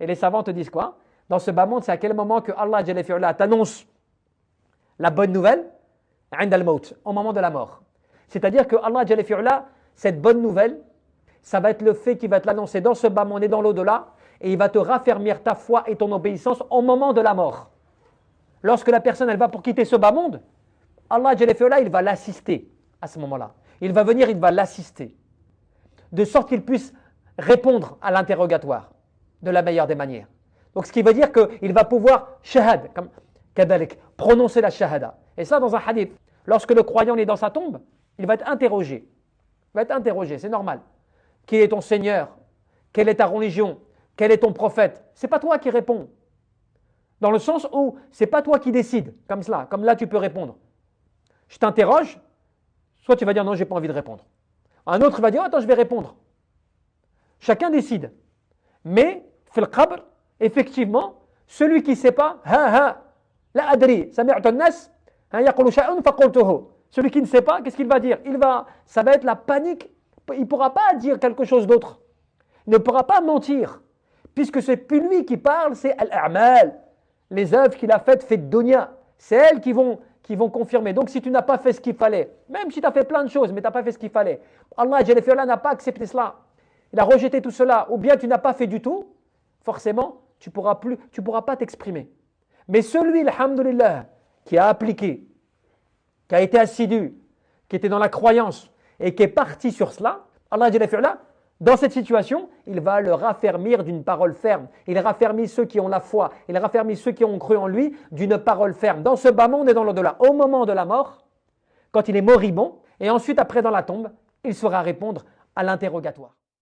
Et les savants te disent quoi? Dans ce bas monde, c'est à quel moment que Allah Jalla fi'ala t'annonce la bonne nouvelle? 'inda al-maut, au moment de la mort. C'est-à-dire que Allah Jalla fi'ala, cette bonne nouvelle, ça va être le fait qu'il va te l'annoncer dans ce bas monde et dans l'au-delà, et il va te raffermir ta foi et ton obéissance au moment de la mort. Lorsque la personne elle va pour quitter ce bas monde, Allah Jalla fi'ala, il va l'assister à ce moment-là. Il va venir, il va l'assister. De sorte qu'il puisse répondre à l'interrogatoire de la meilleure des manières. Donc ce qui veut dire qu'il va pouvoir shahad, comme kadalik, prononcer la shahada. Et ça dans un hadith. Lorsque le croyant est dans sa tombe, il va être interrogé. Il va être interrogé, c'est normal. Qui est ton Seigneur? Quelle est ta religion? Quel est ton prophète? C'est pas toi qui réponds. Dans le sens où c'est pas toi qui décides, comme cela, comme là tu peux répondre. Je t'interroge, soit tu vas dire non, j'ai pas envie de répondre. Un autre va dire attends, je vais répondre. Chacun décide. Mais, fil qabr, effectivement, celui qui ne sait pas, la adri, sami'tu an-nas, yaqulu shay'un faqultuhu. Celui qui ne sait pas, qu'est-ce qu'il va dire? Ça va être la panique. Il ne pourra pas dire quelque chose d'autre. Il ne pourra pas mentir. Puisque c'est plus lui qui parle, c'est al-a'mal. Les œuvres qu'il a faites dunya. C'est elles qui vont confirmer. Donc si tu n'as pas fait ce qu'il fallait, même si tu as fait plein de choses, mais tu n'as pas fait ce qu'il fallait, Allah Jalla fi'ala n'a pas accepté cela. Il a rejeté tout cela, ou bien tu n'as pas fait du tout, forcément, tu ne pourras pas t'exprimer. Mais celui, alhamdulillah, qui a appliqué, qui a été assidu, qui était dans la croyance et qui est parti sur cela, Allah Jalla fi'ala, dans cette situation, il va le raffermir d'une parole ferme. Il raffermit ceux qui ont la foi, il raffermit ceux qui ont cru en lui d'une parole ferme. Dans ce bas monde et dans l'au-delà, au moment de la mort, quand il est moribond, et ensuite après dans la tombe, il saura répondre à l'interrogatoire.